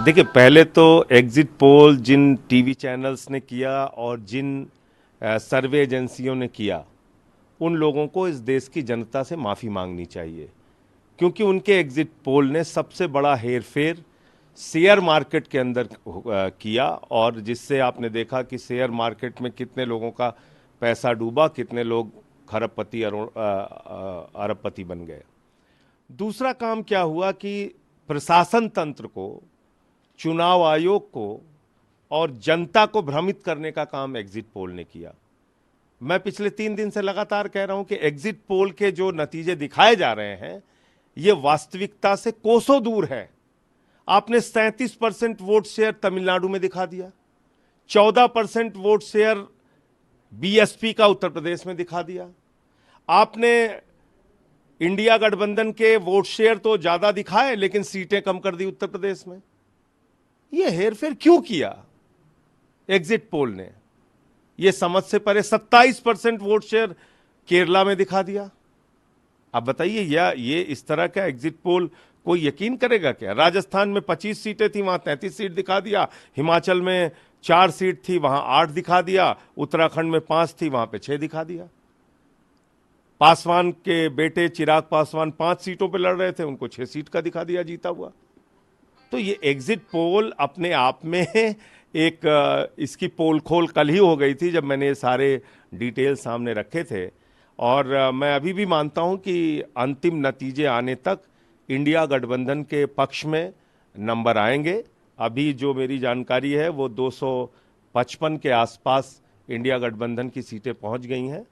देखिए, पहले तो एग्जिट पोल जिन टीवी चैनल्स ने किया और जिन सर्वे एजेंसियों ने किया, उन लोगों को इस देश की जनता से माफ़ी मांगनी चाहिए, क्योंकि उनके एग्जिट पोल ने सबसे बड़ा हेरफेर शेयर मार्केट के अंदर किया, और जिससे आपने देखा कि शेयर मार्केट में कितने लोगों का पैसा डूबा, कितने लोग खरबपति अरबपति बन गए। दूसरा काम क्या हुआ कि प्रशासन तंत्र को, चुनाव आयोग को और जनता को भ्रमित करने का काम एग्जिट पोल ने किया। मैं पिछले 3 दिन से लगातार कह रहा हूं कि एग्जिट पोल के जो नतीजे दिखाए जा रहे हैं ये वास्तविकता से कोसों दूर है। आपने 37% वोट शेयर तमिलनाडु में दिखा दिया, 14% वोट शेयर बीएसपी का उत्तर प्रदेश में दिखा दिया। आपने इंडिया गठबंधन के वोट शेयर तो ज्यादा दिखाए लेकिन सीटें कम कर दी उत्तर प्रदेश में। यह हेरफेर क्यों किया एग्जिट पोल ने? यह समझ से परे 27% वोट शेयर केरला में दिखा दिया। अब बताइए, या ये इस तरह का एग्जिट पोल कोई यकीन करेगा क्या? राजस्थान में 25 सीटें थी, वहां 33 सीट दिखा दिया। हिमाचल में 4 सीट थी, वहां 8 दिखा दिया। उत्तराखंड में 5 थी, वहां पे 6 दिखा दिया। पासवान के बेटे चिराग पासवान 5 सीटों पे लड़ रहे थे, उनको 6 सीट का दिखा दिया जीता हुआ। तो ये एग्जिट पोल अपने आप में एक इसकी पोल खोल कल ही हो गई थी जब मैंने ये सारे डिटेल सामने रखे थे। और मैं अभी भी मानता हूं कि अंतिम नतीजे आने तक इंडिया गठबंधन के पक्ष में नंबर आएंगे। अभी जो मेरी जानकारी है वो 255 के आसपास इंडिया गठबंधन की सीटें पहुंच गई हैं।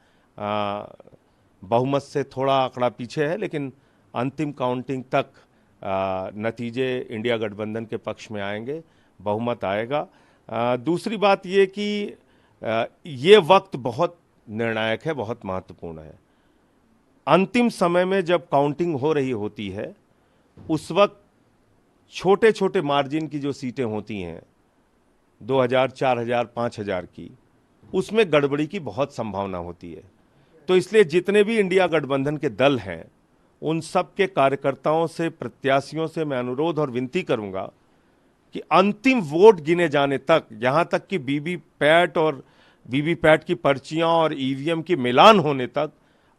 बहुमत से थोड़ा आंकड़ा पीछे है, लेकिन अंतिम काउंटिंग तक नतीजे इंडिया गठबंधन के पक्ष में आएंगे, बहुमत आएगा। दूसरी बात ये कि ये वक्त बहुत निर्णायक है, बहुत महत्वपूर्ण है। अंतिम समय में जब काउंटिंग हो रही होती है उस वक्त छोटे छोटे मार्जिन की जो सीटें होती हैं 2000, 4000, 5000 की, उसमें गड़बड़ी की बहुत संभावना होती है। तो इसलिए जितने भी इंडिया गठबंधन के दल हैं उन सब के कार्यकर्ताओं से, प्रत्याशियों से मैं अनुरोध और विनती करूंगा कि अंतिम वोट गिने जाने तक, यहां तक कि वीवीपैट और वीवीपैट की पर्चियां और ईवीएम की मिलान होने तक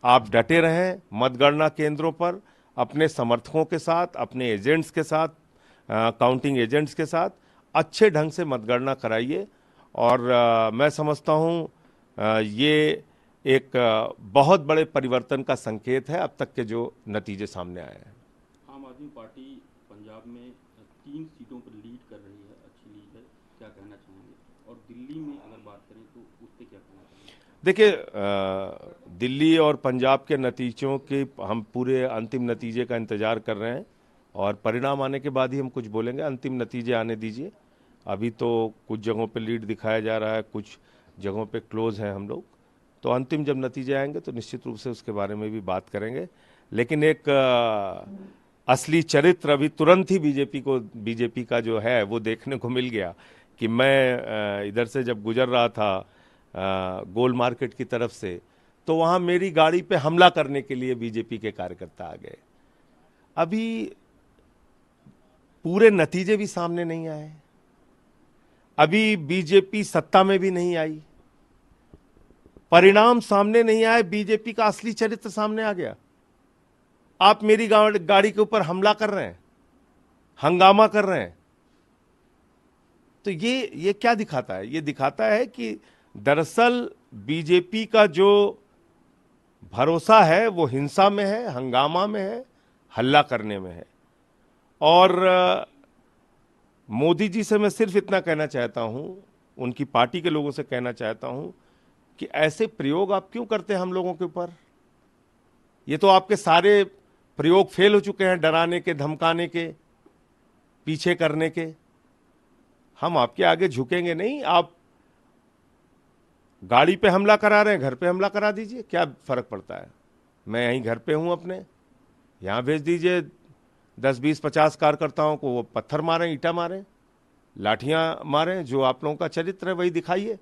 आप डटे रहें मतगणना केंद्रों पर, अपने समर्थकों के साथ, अपने एजेंट्स के साथ, काउंटिंग एजेंट्स के साथ अच्छे ढंग से मतगणना कराइए। और मैं समझता हूं ये एक बहुत बड़े परिवर्तन का संकेत है अब तक के जो नतीजे सामने आए हैं। आम आदमी पार्टी पंजाब में 3 सीटों पर लीड कर रही है, अच्छी लीड है, क्या कहना चाहेंगे? और दिल्ली में अगर बात करें तो उस पर क्या कहना चाहेंगे? देखिए, दिल्ली और पंजाब के नतीजों के हम पूरे अंतिम नतीजे का इंतजार कर रहे हैं और परिणाम आने के बाद ही हम कुछ बोलेंगे। अंतिम नतीजे आने दीजिए। अभी तो कुछ जगहों पे लीड दिखाया जा रहा है, कुछ जगहों पे क्लोज हैं हम लोग। तो अंतिम जब नतीजे आएंगे तो निश्चित रूप से उसके बारे में भी बात करेंगे। लेकिन एक असली चरित्र अभी तुरंत ही बीजेपी का जो है वो देखने को मिल गया कि मैं इधर से जब गुजर रहा था गोल मार्केट की तरफ से, तो वहां मेरी गाड़ी पे हमला करने के लिए बीजेपी के कार्यकर्ता आ गए। अभी पूरे नतीजे भी सामने नहीं आए, अभी बीजेपी सत्ता में भी नहीं आई, परिणाम सामने नहीं आए, बीजेपी का असली चरित्र सामने आ गया। आप मेरी गाड़ी के ऊपर हमला कर रहे हैं, हंगामा कर रहे हैं। तो ये क्या दिखाता है? ये दिखाता है कि दरअसल बीजेपी का जो भरोसा है वो हिंसा में है, हंगामा में है, हल्ला करने में है। और मोदी जी से मैं सिर्फ इतना कहना चाहता हूं, उनकी पार्टी के लोगों से कहना चाहता हूं कि ऐसे प्रयोग आप क्यों करते हैं हम लोगों के ऊपर? ये तो आपके सारे प्रयोग फेल हो चुके हैं, डराने के, धमकाने के, पीछे करने के। हम आपके आगे झुकेंगे नहीं। आप गाड़ी पे हमला करा रहे हैं, घर पे हमला करा दीजिए, क्या फर्क पड़ता है? मैं यहीं घर पे हूं अपने, यहां भेज दीजिए 10, 20, 50 कार्यकर्ताओं को, वो पत्थर मारें, ईंटा मारें, लाठियां मारें। जो आप लोगों का चरित्र है वही दिखाइए।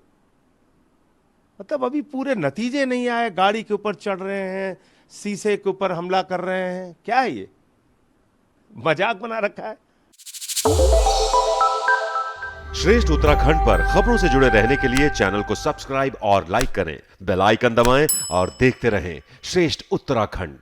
मतलब अभी पूरे नतीजे नहीं आए, गाड़ी के ऊपर चढ़ रहे हैं, शीशे के ऊपर हमला कर रहे हैं। क्या है ये? मजाक बना रखा है। श्रेष्ठ उत्तराखंड पर खबरों से जुड़े रहने के लिए चैनल को सब्सक्राइब और लाइक करें, बेल आइकन दबाएं और देखते रहें श्रेष्ठ उत्तराखंड।